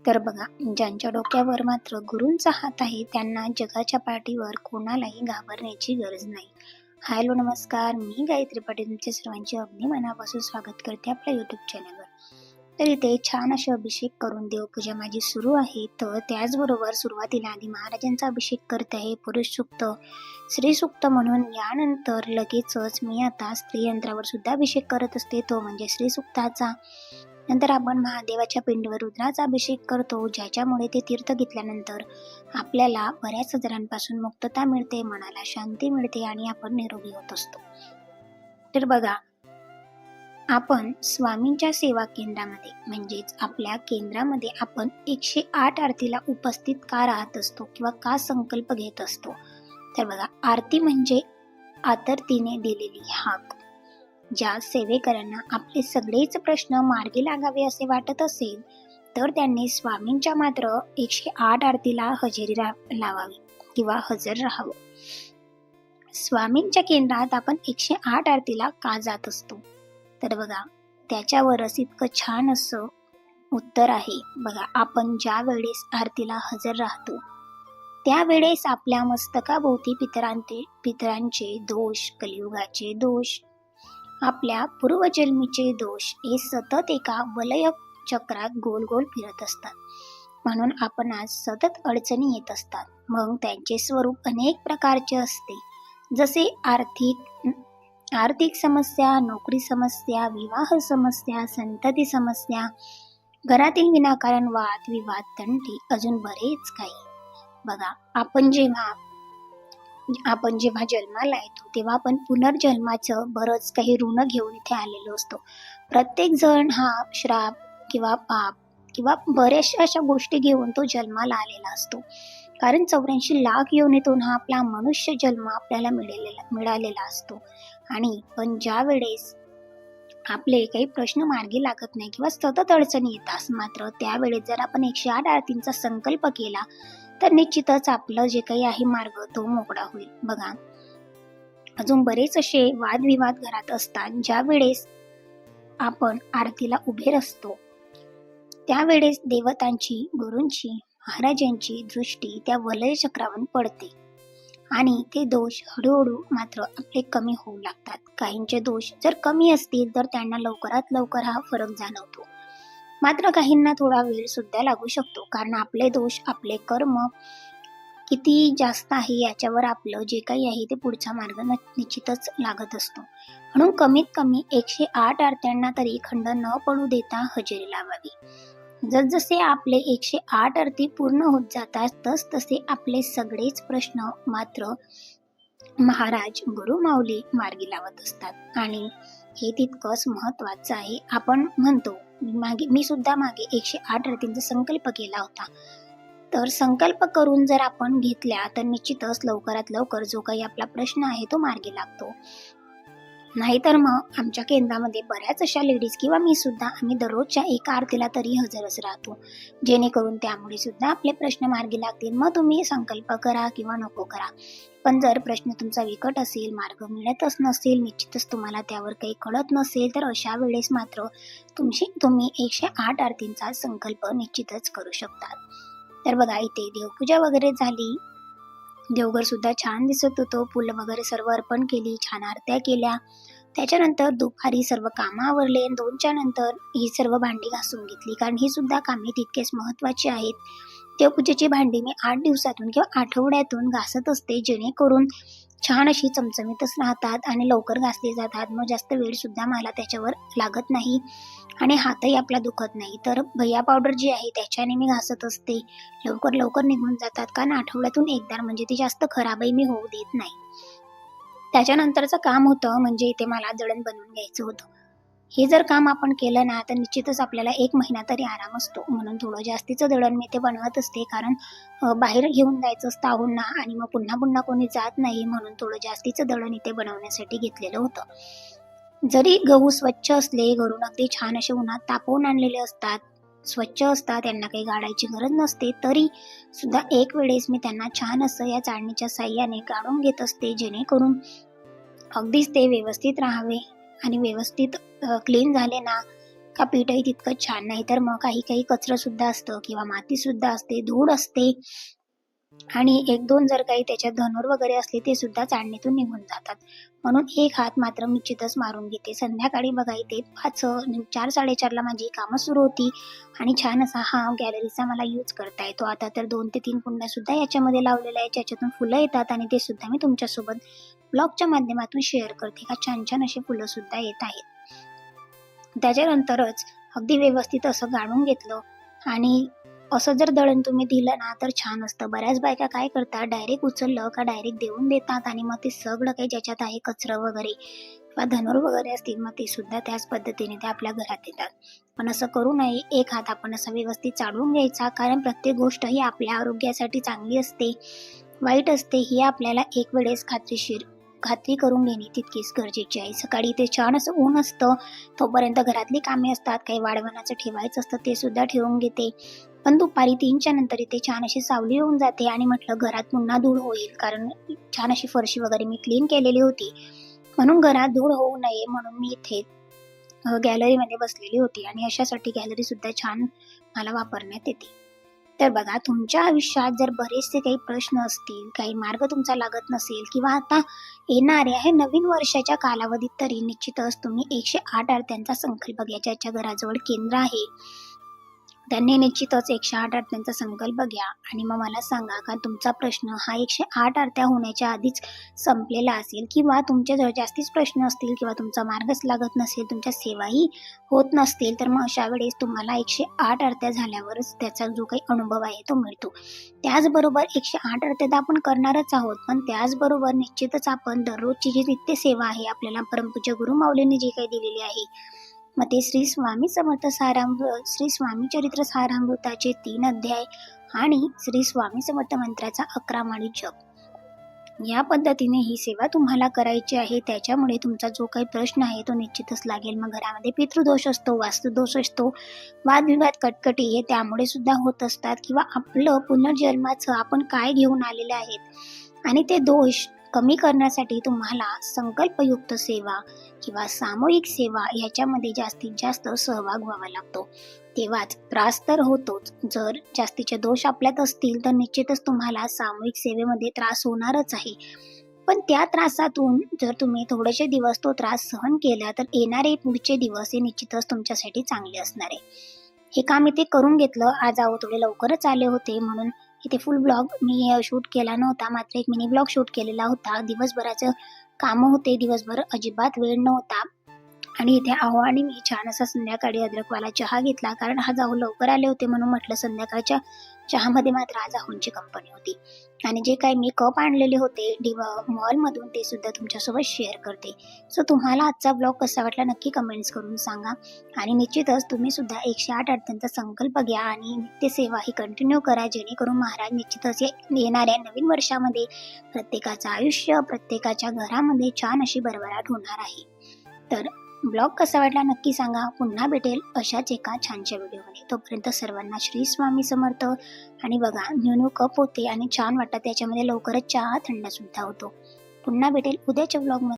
तर बघा, ज्यांच्या डोक्यावर मात्र गुरूंचा हात आहे त्यांना जगाच्या पाठीवर कोणालाही घाबरण्याची गरज नाही. हॅलो नमस्कार, मी गायत्री पाटील तुमच्या सर्वांचे अगदी मनापासून स्वागत करते आपल्या यूट्यूब चॅनलवर. तर इथे छान असे अभिषेक करून देवपूजा माझी सुरू आहे. तर त्याचबरोबर सुरुवातीला आधी महाराजांचा अभिषेक करते आहे, पुरुष सूक्त, स्त्री सूक्त म्हणून. यानंतर लगेचच मी आता स्त्री यंत्रावर सुद्धा अभिषेक करत असते, तो म्हणजे स्त्री सूक्ताचा. नंतर आपण महादेवाच्या पिंडीवर रुद्राचा अभिषेक करतो, ज्याच्यामुळे ते तीर्थ घेतल्यानंतर आपल्याला बऱ्याच आजारांपासून मुक्तता मिळते, मनाला शांती मिळते आणि आपण निरोगी होत असतो. तर बघा, आपण स्वामींच्या सेवा केंद्रामध्ये म्हणजेच आपल्या केंद्रामध्ये आपण 108 आरतीला उपस्थित का राहत असतो किंवा का संकल्प घेत असतो. तर बघा, आरती म्हणजे आतरतीने दिलेली हाक. ज्या सेवेकरांना आपले सगळेच प्रश्न मार्गी लागावे असे वाटत असेल तर त्यांनी स्वामींच्या मात्र 108 आरतीला हजेरी लावावी किंवा हजर राहावं. स्वामींच्या केंद्रात आपण 108 आरतीला का जात असतो, तर बघा, त्याच्यावरच इतकं छान असं उत्तर आहे. बघा, आपण ज्या वेळेस आरतीला हजर राहतो त्यावेळेस आपल्या मस्तकाभोवती पितरांचे दोष, कलियुगाचे दोष, आपल्या पूर्वजन्मीचे दोष हे सतत एका वलय चक्रात गोल गोल फिरत असतात. म्हणून आपण आज सतत अडचणी येत असतात. मग त्यांचे स्वरूप अनेक प्रकारचे असते, जसे आर्थिक समस्या, नोकरी समस्या, विवाह समस्या, संतती समस्या, घरातील विनाकारण वाद विवाद, तंटी, अजून बरेच काही. बघा, आपण जेव्हा जन्माला येतो तेव्हा आपण पुनर्जन्माचं बरंच काही ऋण घेऊन इथे आलेलो असतो. प्रत्येक जण हा श्राप किंवा पाप किंवा बऱ्याचशा अशा गोष्टी घेऊन तो जन्माला आलेला असतो. कारण 84 लाख योनीतून हा आपला मनुष्य जन्म आपल्याला मिळालेला असतो. आणि पण ज्या वेळेस आपले काही प्रश्न मार्गी लागत नाही किंवा सतत अडचणी येतात, मात्र त्यावेळेस जर आपण 108 आरतींचा संकल्प केला तर निश्चितच आपलं जे काही आहे मार्ग तो मोकळा होईल. बघा, अजून बरेच असे वादविवाद घरात असतात. ज्या वेळेस आपण आरतीला उभे असतो त्यावेळेस देवतांची, गुरूंची, महाराजांची दृष्टी त्या वलय चक्रावर पडते आणि ते दोष हळूहळू मात्र आपले कमी होऊ लागतात. काहींचे दोष जर कमी असतील तर त्यांना लवकरात लवकर हा फरक जाणवतो, मात्र काहींना थोडा वेळ सुद्धा लागू शकतो. कारण आपले दोष, आपले कर्म किती जास्त आहे याच्यावर आपलं जे काही आहे ते पुढचा मार्ग निश्चितच लागत असतो. म्हणून कमीत कमी 108 आरत्यांना तरी खंड न पडू देता हजेरी लावावी. जसजसे आपले 108 आरती पूर्ण होत जातात तसे आपले सगळेच प्रश्न मात्र महाराज, गुरु, माऊली मार्गी लावत असतात. आणि हे तितकंच महत्वाचं आहे. आपण म्हणतो, मी सुद्धा मागे 108 आरतींचा संकल्प केला होता. तर संकल्प करून जर आपण घेतल्या तर निश्चितच लवकरात लवकर जो काही आपला प्रश्न आहे तो मार्गी लागतो. नाहीतर मग आमच्या केंद्रामध्ये बऱ्याच अशा लेडीज किंवा मी सुद्धा, आम्ही दररोजच्या एका आरतीला तरी हजरच राहतो, जेणेकरून त्यामुळे सुद्धा आपले प्रश्न मार्गी लागतील. मग तुम्ही संकल्प करा किंवा नको करा, पण जर प्रश्न तुमचा विकट असेल, मार्ग मिळतच नसेल, निश्चितच तुम्हाला त्यावर काही कळत नसेल, तर अशा वेळेस मात्र तुम्ही 108 आरतींचा संकल्प निश्चितच करू शकतात. तर बघा, इथे देवपूजा वगैरे झाली, देवघर सुद्धा छान दिसत होतं, फुलं वगैरे सर्व अर्पण केली, छान आरत्या केल्या. त्याच्यानंतर दुपारी सर्व कामं आवरले. 2च्या नंतर ही सर्व भांडी घासून घेतली, कारण ही सुद्धा कामे तितकेच महत्त्वाची आहेत. देवपूजेची भांडी मी 8 दिवसातून किंवा आठवड्यातून घासत असते, जेणेकरून छान अशी चमचमीतच राहतात आणि लवकर घासली जातात. मग जास्त वेळ सुद्धा मला त्याच्यावर लागत नाही आणि हातही आपला दुखत नाही. तर भैया पावडर जी आहे त्याच्याने मी घासत असते, लवकर निघून जातात. कारण आठवड्यातून एकदा, म्हणजे ती जास्त खराबही मी होऊ देत नाही. त्याच्यानंतरचं काम होतं म्हणजे इथे मला दळण बनवून घ्यायचं होतं. हे जर काम आपण केलं ना तर निश्चितच आपल्याला 1 महिना तरी आराम असतो. म्हणून थोडं जास्तीचं दळण मी ते बनवत असते, कारण बाहेर घेऊन जायचं असतं आहोंना आणि मग पुन्हा कोणी जात नाही, म्हणून थोडं जास्तीचं दळण इथे बनवण्यासाठी घेतलेलं होतं. जरी गहू स्वच्छ असले, घरून अगदी छान असे उन्हात तापवून आणलेले असतात, स्वच्छ असतात, त्यांना काही गाळायची गरज नसते, तरी सुद्धा एक वेळेस मी त्यांना छान असं या चाळणीच्या साह्याने गाळून घेत असते, जेणेकरून अगदीच ते व्यवस्थित राहावे आणि व्यवस्थित क्लीन झाले ना का पीठही तितकंच छान नाही, तर मग काही काही कचरं सुद्धा असतं किंवा माती सुद्धा असते, धूळ असते आणि एक दोन जर काही त्याच्यात धनूर वगैरे असले ते सुद्धा चाळणीतून निघून जातात. म्हणून एक हात मात्र निश्चितच मारून घेते. संध्याकाळी बघा इथे 4-4:30ला माझी कामं सुरू होती आणि छान असा हा गॅलरीचा मला यूज करता येतो. आता तर 2 ते 3 कुंड्या सुद्धा याच्यामध्ये लावलेल्या आहेत, ज्याच्यातून फुलं येतात आणि ते सुद्धा मी तुमच्यासोबत ब्लॉगच्या माध्यमातून शेअर करते का छान छान अशी फुलं सुद्धा येत आहेत. त्याच्यानंतरच अगदी व्यवस्थित असं गाळून घेतलं आणि असं जर दळण तुम्ही दिलं ना तर छान असतं. बऱ्याच बायका काय करतात, डायरेक्ट उचललं का डायरेक्ट देऊन देतात आणि मग ते सगळं काही ज्याच्यात आहे कचरं वगैरे किंवा धनूर वगैरे असतील मग ते सुद्धा त्याच पद्धतीने ते आपल्या घरात येतात. पण असं करू नये. एक हात आपण असा व्यवस्थित चाळून घ्यायचा, कारण प्रत्येक गोष्ट ही आपल्या आरोग्यासाठी चांगली असते, वाईट असते ही आपल्याला एक वेळेस खात्री करून घेणे तितकीच गरजेची आहे. सकाळी ते छान असं ऊन असतं, तोपर्यंत घरातली कामे असतात, काही वाळवणाचं ठेवायचं असतं ते सुद्धा ठेवून घेते. पण दुपारी 3च्या नंतर इथे छान अशी सावली येऊन जाते आणि म्हटलं घरात पुन्हा धूळ होईल, कारण छान अशी फरशी वगैरे मी क्लीन केलेली होती, म्हणून घरात धूळ होऊ नये म्हणून मी इथे गॅलरीमध्ये बसलेली होती आणि अशासाठी गॅलरी सुद्धा छान मला वापरण्यात येते. तर बघा, तुमच्या आयुष्यात जर बरेचसे काही प्रश्न असतील, काही मार्ग तुमचा लागत नसेल किंवा आता येणाऱ्या हे नवीन वर्षाच्या कालावधीत तरी निश्चितच तुम्ही 108 आरत्यांचा संकल्प घ्या. ज्याच्या घराजवळ केंद्र आहे त्यांनी निश्चितच 108 आरत्यांचा संकल्प घ्या आणि मग मला सांगा का तुमचा प्रश्न हा 108 आरत्या होण्याच्या आधीच संपलेला असेल किंवा तुमच्याजवळ जास्तीच प्रश्न असतील किंवा तुमचा मार्गच लागत नसेल, तुमच्या सेवाही होत नसतील, तर मग अशा वेळेस तुम्हाला 108 आरत्या झाल्यावरच त्याचा जो काही अनुभव आहे तो मिळतो. त्याचबरोबर 108 आरत्या तर आपण करणारच आहोत, पण त्याचबरोबर निश्चितच आपण दररोजची जी नित्यसेवा आहे आपल्याला परमपूज्य गुरु माऊलींनी जी काही दिलेली आहे, मग ते श्री स्वामी स्वामी चरित्र सारामृताचे 3 अध्याय आणि श्री स्वामी समर्थ मंत्राचा 11 माळी जप, या पद्धतीने ही सेवा तुम्हाला करायची आहे. त्याच्यामुळे तुमचा जो काही प्रश्न आहे तो निश्चितच लागेल. मग घरामध्ये पितृदोष असतो, वास्तुदोष असतो, वादविवाद कटकटी हे त्यामुळे सुद्धा होत असतात किंवा आपलं पुनर्जन्माचं आपण काय घेऊन आलेले आहेत आणि ते दोष कमी करण्यासाठी तुम्हाला संकल्पयुक्त सेवा किंवा सामूहिक सेवा याच्यामध्ये जास्तीत जास्त सहभाग व्हावा लागतो. तेव्हाच त्रास तर होतोच. जर जास्तीचे दोष आपल्यात असतील तर निश्चितच तुम्हाला सामूहिक सेवेमध्ये त्रास होणारच आहे. पण त्या त्रासातून जर तुम्ही थोडेसे दिवस तो त्रास सहन केला तर येणारे पुढचे दिवस हे निश्चितच तुमच्यासाठी चांगले असणार आहे. हे काम इथे करून घेतलं. आज थोडे लवकरच आले होते म्हणून इथे फुल ब्लॉग मी शूट केला नव्हता, मात्र एक मिनी ब्लॉग शूट केलेला होता. दिवसभराचं कामं होते, दिवसभर अजिबात वेळ नव्हता आणि इथे आणि मी छान असा संध्याकाळी अद्रकवाला चहा घेतला, कारण आज लवकर आले होते म्हणून म्हटलं संध्याकाळच्या चहामध्ये मात्र आज आहोंची कंपनी होती. आणि जे काही मी कप आणलेले होते मॉलमधून ते सुद्धा तुमच्यासोबत शेअर करते. सो तुम्हाला आजचा ब्लॉग कसा वाटला नक्की कमेंट्स करून सांगा आणि निश्चितच तुम्ही सुद्धा 108 आरत्यांचा संकल्प घ्या आणि नित्यसेवा ही कंटिन्यू करा, जेणेकरून महाराज निश्चितच येणाऱ्या नवीन वर्षामध्ये प्रत्येकाचं आयुष्य, प्रत्येकाच्या घरामध्ये छान अशी भरभराट होणार आहे. तर ब्लॉग कसा वाटला नक्की सांगा. पुन्हा भेटेल अशाच एका छानशा व्हिडिओमध्ये. तोपर्यंत सर्वांना श्री स्वामी समर्थ. आणि बघा, न्यू कप होते आणि छान वाटतं, त्याच्यामध्ये लवकरच चहा थंड सुद्धा होतो. पुन्हा भेटेल उद्याच्या ब्लॉगमध्ये.